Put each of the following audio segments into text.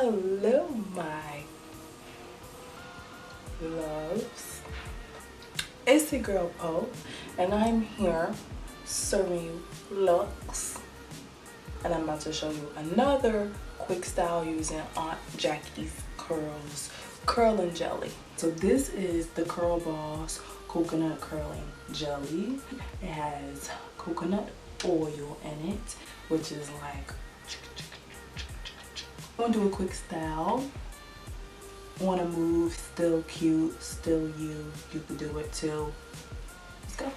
Hello my loves, it's your girl Poe, and I'm here serving you looks, and I'm about to show you another quick style using Aunt Jackie's curls, curling jelly. So this is the CurlBoss coconut curling jelly. It has coconut oil in it, which is like, I'm gonna do a quick style. Wanna move, still cute, still you can do it too. Let's go.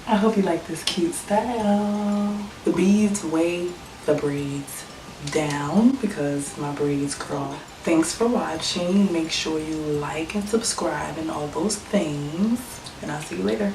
I hope you like this cute style. The beads weigh the braids down because my braids curl. Thanks for watching. Make sure you like and subscribe and all those things. And I'll see you later.